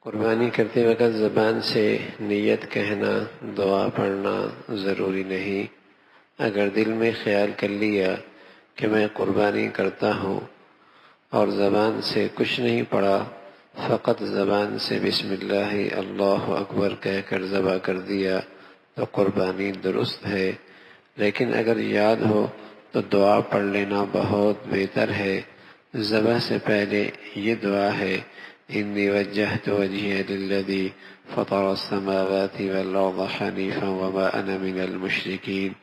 قربانی کرتے وقت زبان سے نیت کہنا، دعا پڑھنا ضروری نہیں۔ اگر دل میں خیال کر لیا کہ میں قربانی کرتا ہوں اور زبان سے کچھ نہیں پڑھا، فقط زبان سے بسم اللہ اللہ اکبر کہہ کر ذبح کر دیا تو قربانی درست ہے۔ لیکن اگر یاد ہو تو دعا پڑھ لینا بہت بہتر ہے۔ ذبح سے پہلے یہ دعا ہے: انی وجہت وجہی للذی فطر السماوات والارض حنیفا وما انا من المشرکین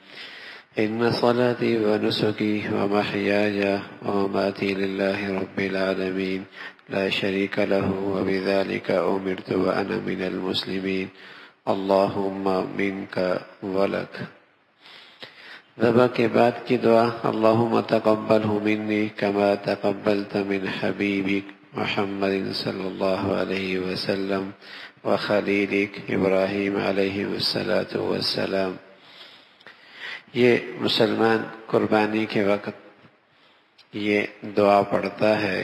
ان صلاتی ونسکی ومحیای ومماتی للہ رب العالمین لا شریک لہ وبذلک امرت وانا من المسلمین اللہم منک ولک۔ ذبح کے بعد کی دعا: اللہم تقبلہ منی کما تقبلت من حبیبک محمد صلی اللہ علیہ وسلم وخلیلک ابراہیم علیہ السلام۔ یہ مسلمان قربانی کے وقت یہ دعا پڑھتا ہے،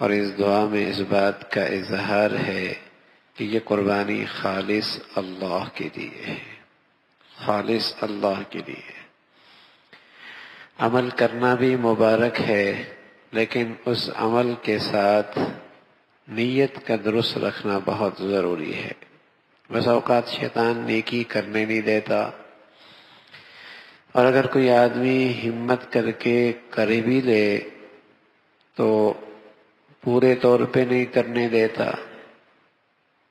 اور اس دعا میں اس بات کا اظہار ہے کہ یہ قربانی خالص اللہ کے لیے ہے، خالص اللہ کے لیے۔ عمل کرنا بھی مبارک ہے، لیکن اس عمل کے ساتھ نیت کا درست رکھنا بہت ضروری ہے۔ بس اوقات شیطان نیکی کرنے نہیں دیتا، اور اگر کوئی آدمی ہمت کر کے کر بھی لے تو پورے طور پہ نہیں کرنے دیتا،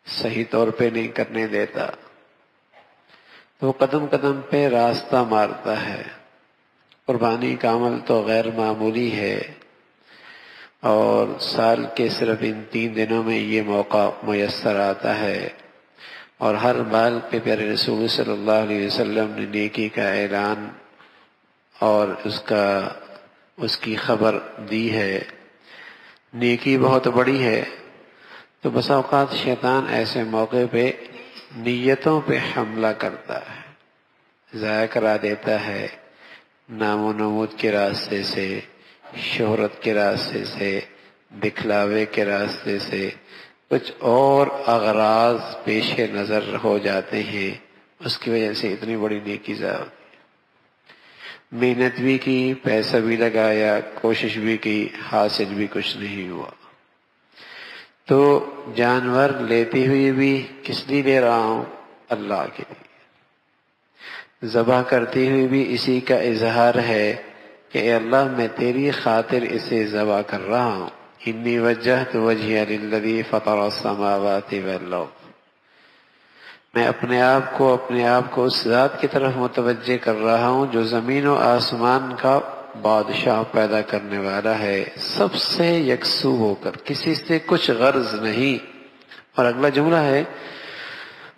صحیح طور پہ نہیں کرنے دیتا، تو قدم قدم پہ راستہ مارتا ہے۔ قربانی کا عمل تو غیر معمولی ہے، اور سال کے صرف ان 3 دنوں میں یہ موقع میسر آتا ہے، اور ہر بال پہ پیارے رسول صلی اللہ علیہ وسلم نے نیکی کا اعلان اور اس کی خبر دی ہے۔ نیکی بہت بڑی ہے، تو بس اوقات شیطان ایسے موقع پہ نیتوں پہ حملہ کرتا ہے، ضائع کرا دیتا ہے، نام و نمود کے راستے سے، شہرت کے راستے سے، دکھلاوے کے راستے سے، کچھ اور اغراض پیش نظر ہو جاتے ہیں، اس کی وجہ سے اتنی بڑی نیکی ضائع ہوتی ہے۔ محنت بھی کی، پیسہ بھی لگایا، کوشش بھی کی، حاصل بھی کچھ نہیں ہوا۔ تو جانور لیتے ہوئے بھی کس لیے لے رہا ہوں؟ اللہ کے لیے۔ ذبح کرتے ہوئے بھی اسی کا اظہار ہے کہ اے اللہ میں تیری خاطر اسے ذبح کر رہا ہوں۔ انی وجہت وجہی للذی فطر السماوات والارض، میں اپنے آپ کو اس ذات کی طرف متوجہ کر رہا ہوں جو زمین و آسمان کا بادشاہ پیدا کرنے والا ہے، سب سے یکسو ہو کر، کسی سے کچھ غرض نہیں۔ اور اگلا جملہ ہے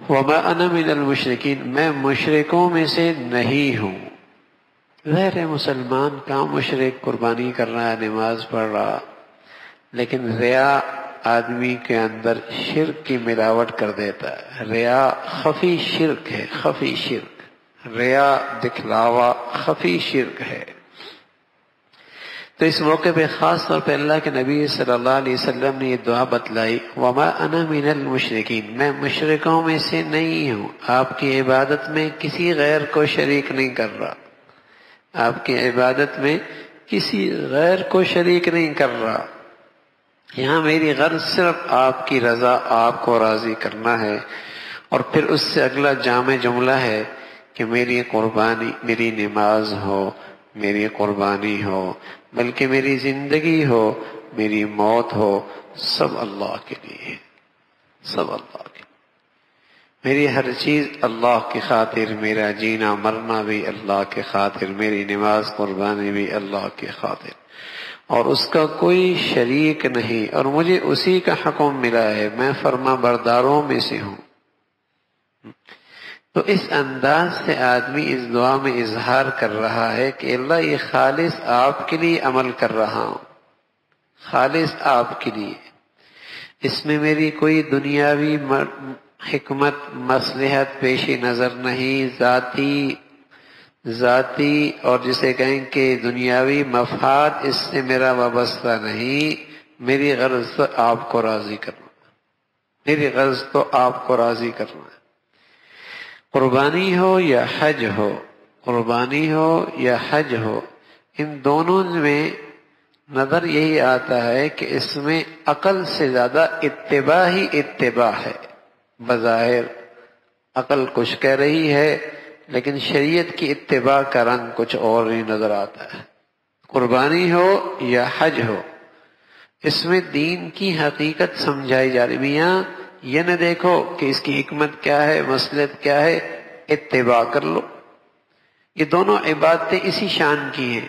وَمَا أَنَا مِنَ الْمُشْرِكِينَ، میں مشرکوں میں سے نہیں ہوں۔ غیر مسلمان کا مشرک قربانی کر رہا ہے، نماز پڑھ رہا، لیکن ریا آدمی کے اندر شرک کی ملاوٹ کر دیتا ہے۔ ریا خفی شرک ہے، خفی شرک، ریا دکھلاوا خفی شرک ہے۔ تو اس موقع پہ خاص طور پہ اللہ کے نبی صلی اللہ علیہ وسلم نے یہ دعا بتلائی وَمَا أَنَا مِنَ الْمُشْرِكِينَ، میں مشرکوں میں سے نہیں ہوں، آپ کی عبادت میں کسی غیر کو شریک نہیں کر رہا، آپ کی عبادت میں کسی غیر کو شریک نہیں کر رہا، یہاں میری غرض صرف آپ کی رضا، آپ کو راضی کرنا ہے۔ اور پھر اس سے اگلا جامع جملہ ہے کہ میری قربانی، میری نماز ہو، میری قربانی ہو، بلکہ میری زندگی ہو، میری موت ہو، سب اللہ کے لیے، سب اللہ کے لیے۔ میری ہر چیز اللہ کی خاطر، میرا جینا مرنا بھی اللہ کی خاطر، میری نماز قربانی بھی اللہ کی خاطر، اور اس کا کوئی شریک نہیں، اور مجھے اسی کا حکم ملا ہے، میں فرما برداروں میں سے ہوں۔ تو اس انداز سے آدمی اس دعا میں اظہار کر رہا ہے کہ اللہ یہ خالص آپ کے لیے عمل کر رہا ہوں، خالص آپ کے لیے، اس میں میری کوئی دنیاوی حکمت مصلحت پیش نظر نہیں، ذاتی اور جسے کہیں کہ دنیاوی مفاد اس سے میرا وابستہ نہیں، میری غرض آپ کو راضی کرنا، میری غرض تو آپ کو راضی کرنا ہے. قربانی ہو یا حج ہو، قربانی ہو یا حج ہو، ان دونوں میں نظر یہی آتا ہے کہ اس میں عقل سے زیادہ اتباع ہی اتباع ہے. بظاہر عقل کچھ کہہ رہی ہے لیکن شریعت کی اتباع کا رنگ کچھ اور ہی نظر آتا ہے. قربانی ہو یا حج ہو، اس میں دین کی حقیقت سمجھائی جا رہی. میاں یہ نہ دیکھو کہ اس کی حکمت کیا ہے، مصلحت کیا ہے، اتباع کر لو. یہ دونوں عبادتیں اسی شان کی ہیں.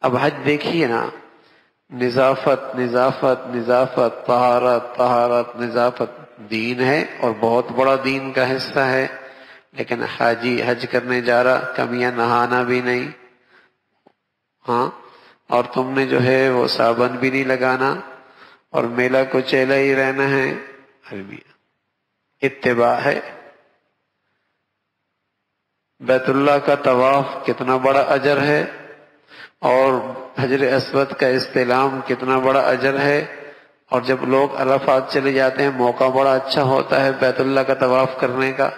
اب حج دیکھیے نا، نظافت نظافت نظافت، طہارت طہارت نظافت، دین ہے اور بہت بڑا دین کا حصہ ہے. لیکن حاجی حج کرنے جا رہا، کمیاں نہانا بھی نہیں، ہاں، اور تم نے جو ہے وہ صابن بھی نہیں لگانا اور میلہ کو چیلا ہی رہنا ہے. اتباع ہے. بیت اللہ کا طواف کتنا بڑا اجر ہے، اور حجر اسود کا استلام کتنا بڑا اجر ہے. اور جب لوگ عرفات چلے جاتے ہیں، موقع بڑا اچھا ہوتا ہے بیت اللہ کا طواف کرنے کا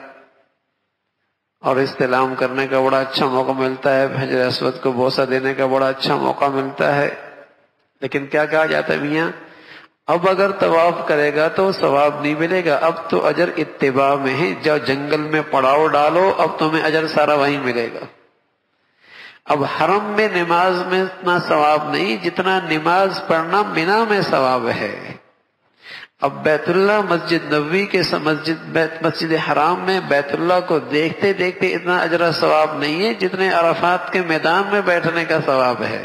اور استلام کرنے کا بڑا اچھا موقع ملتا ہے، حجر اسود کو بوسہ دینے کا بڑا اچھا موقع ملتا ہے. لیکن کیا کہا جاتا ہے میاں، اب اگر طواف کرے گا تو ثواب نہیں ملے گا، اب تو اجر اتباع میں ہے. جب جنگل میں پڑاؤ ڈالو، اب تمہیں اجر سارا وہیں ملے گا. اب حرم میں نماز میں اتنا ثواب نہیں جتنا نماز پڑھنا مینا میں ثواب ہے. اب بیت اللہ مسجد نبوی کے مسجد حرام میں بیت اللہ کو دیکھتے دیکھتے اتنا اجر ثواب نہیں ہے جتنے عرفات کے میدان میں بیٹھنے کا ثواب ہے.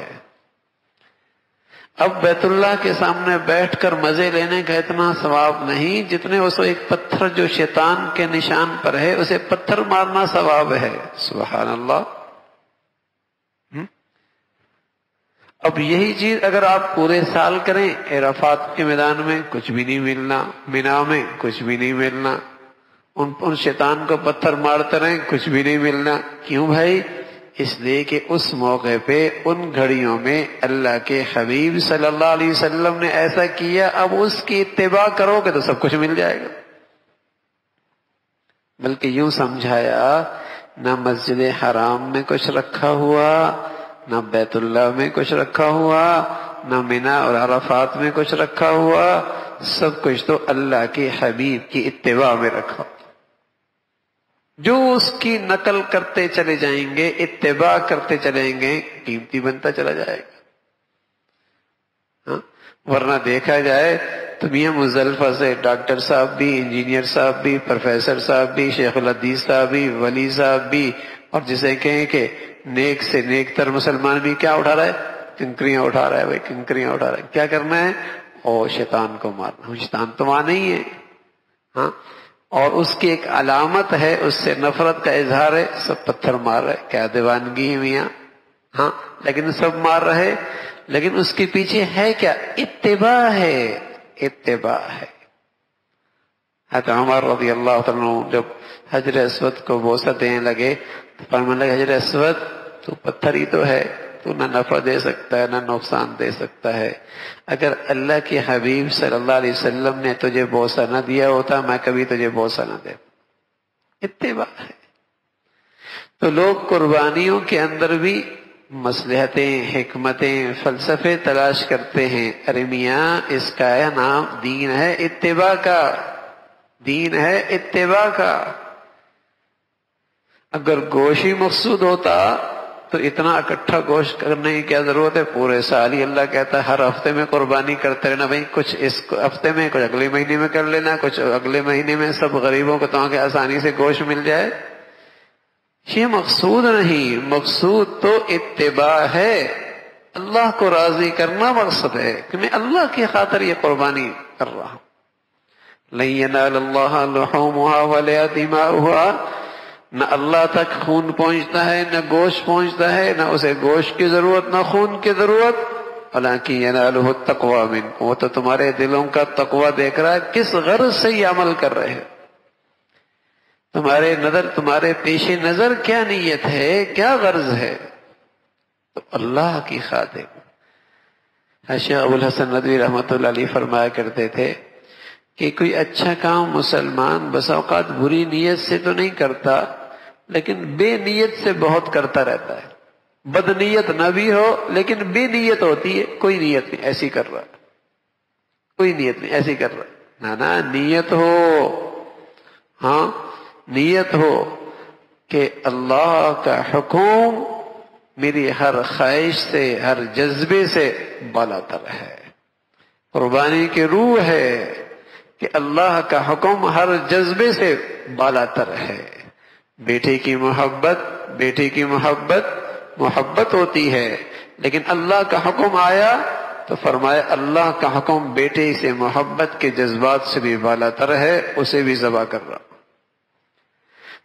اب بیت اللہ کے سامنے بیٹھ کر مزے لینے کا اتنا ثواب نہیں جتنے اس کو ایک پتھر جو شیطان کے نشان پر ہے اسے پتھر مارنا ثواب ہے. سبحان اللہ. اب یہی چیز اگر آپ پورے سال کریں، عرفات کے میدان میں کچھ بھی نہیں ملنا، مینا میں کچھ بھی نہیں ملنا، ان شیطان کو پتھر مارتے رہیں کچھ بھی نہیں ملنا. کیوں بھائی؟ اس لیے کہ اس موقع پہ ان گھڑیوں میں اللہ کے حبیب صلی اللہ علیہ وسلم نے ایسا کیا. اب اس کی اتباع کرو گے تو سب کچھ مل جائے گا. بلکہ یوں سمجھایا، نہ مسجد حرام میں کچھ رکھا ہوا، نہ بیت اللہ میں کچھ رکھا ہوا، نہ مینا اور عرفات میں کچھ رکھا ہوا، سب کچھ تو اللہ کے حبیب کی اتباع میں رکھا. جو اس کی نقل کرتے چلے جائیں گے، اتباع کرتے چلیں گے، قیمتی بنتا چلا جائے گا. ورنہ دیکھا جائے تو میاں مزدلفہ سے ڈاکٹر صاحب بھی، انجینئر صاحب بھی، پروفیسر صاحب بھی، شیخ الحدیث صاحب بھی، ولی صاحب بھی، اور جسے کہیں کہ نیک سے نیک تر مسلمان بھی کیا اٹھا رہا ہے؟ کنکریاں اٹھا رہا ہے. بھائی کنکریاں اٹھا رہا ہے، کیا کرنا ہے؟ اور شیطان کو مارنا. شیطان تو وہاں نہیں ہے، ہاں، اور اس کی ایک علامت ہے، اس سے نفرت کا اظہار ہے. سب پتھر مار رہے، کیا دیوانگی ہے میاں، ہاں، لیکن سب مار رہے. لیکن اس کے پیچھے ہے کیا؟ اتباع ہے، اتباع ہے. حضرت عمر رضی اللہ عنہ جب حجر اسود کو بوسہ دینے لگے تو فرمانے لگے، حجر اسود تو پتھر ہی تو ہے، تو نہ نفع دے سکتا ہے نہ نقصان دے سکتا ہے. اگر اللہ کے حبیب صلی اللہ علیہ وسلم نے تجھے بوسہ نہ دیا ہوتا میں کبھی تجھے بوسہ نہ دے. اتباع ہے. تو لوگ قربانیوں کے اندر بھی مصلحتیں، حکمتیں، فلسفے تلاش کرتے ہیں. ارے میاں اس کا نام دین ہے، اتباع کا. دین ہے اتباع کا. اگر گوشت ہی مقصود ہوتا تو اتنا اکٹھا گوشت کرنے کی کیا ضرورت ہے؟ پورے سال ہی اللہ کہتا ہے ہر ہفتے میں قربانی کرتے رہنا. بھائی کچھ اس ہفتے میں، کچھ اگلے مہینے میں کر لینا، کچھ اگلے مہینے میں، سب غریبوں کو تاکہ آسانی سے گوشت مل جائے. یہ مقصود نہیں. مقصود تو اتباع ہے، اللہ کو راضی کرنا مقصد ہے کہ میں اللہ کی خاطر یہ قربانی کر رہا ہوں. لن ينال اللہ لحومها ولا دماؤها. نہ اللہ تک خون پہنچتا ہے، نہ گوشت پہنچتا ہے، نہ اسے گوشت کی ضرورت نہ خون کی ضرورت. ولكن يناله التقوى منكم. وہ تو تمہارے دلوں کا تقوی دیکھ رہا ہے، کس غرض سے یہ عمل کر رہے ہیں. تمہارے پیش نظر کیا نیت ہے، کیا غرض ہے؟ تو اللہ کی خاطر. شیخ ابو الحسن ندوی رحمۃ اللہ علیہ فرمایا کرتے تھے کہ کوئی اچھا کام مسلمان بس اوقات بری نیت سے تو نہیں کرتا، لیکن بے نیت سے بہت کرتا رہتا ہے. بد نیت نہ بھی ہو لیکن بے نیت ہوتی ہے، کوئی نیت نہیں ایسی کر رہا، کوئی نیت نہیں ایسی کر رہا. نہ نیت ہو، ہاں نیت ہو کہ اللہ کا حکم میری ہر خواہش سے، ہر جذبے سے بالا تر ہے. قربانی کی روح ہے کہ اللہ کا حکم ہر جذبے سے بالا تر ہے. بیٹے کی محبت، بیٹے کی محبت ہوتی ہے، لیکن اللہ کا حکم آیا تو فرمایا اللہ کا حکم بیٹے سے محبت کے جذبات سے بھی بالا تر ہے، اسے بھی ذبح کر رہا.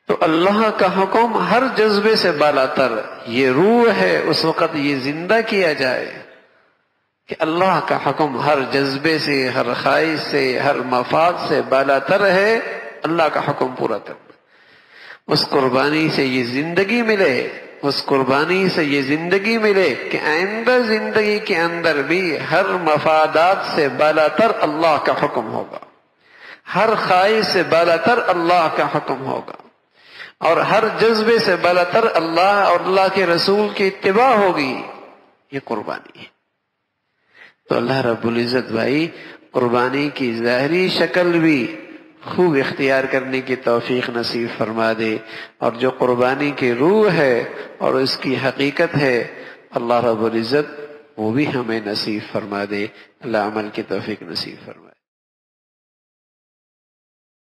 تو اللہ کا حکم ہر جذبے سے بالا تر، یہ روح ہے. اس وقت یہ زندہ کیا جائے کہ اللہ کا حکم ہر جذبے سے، ہر خواہش سے، ہر مفاد سے بالا تر ہے، اللہ کا حکم پورا کرنا. اس قربانی سے یہ زندگی ملے، اس قربانی سے یہ زندگی ملے کہ آئندہ زندگی کے اندر بھی ہر مفادات سے بالا تر اللہ کا حکم ہوگا، ہر خواہش سے بالا تر اللہ کا حکم ہوگا، اور ہر جذبے سے بالا تر اللہ اور اللہ کے رسول کی اتباع ہوگی. یہ قربانی ہے. تو اللہ رب العزت بھائی قربانی کی ظاہری شکل بھی خوب اختیار کرنے کی توفیق نصیب فرما دے، اور جو قربانی کی روح ہے اور اس کی حقیقت ہے اللہ رب العزت وہ بھی ہمیں نصیب فرما دے. اللہ عمل کی توفیق نصیب فرما.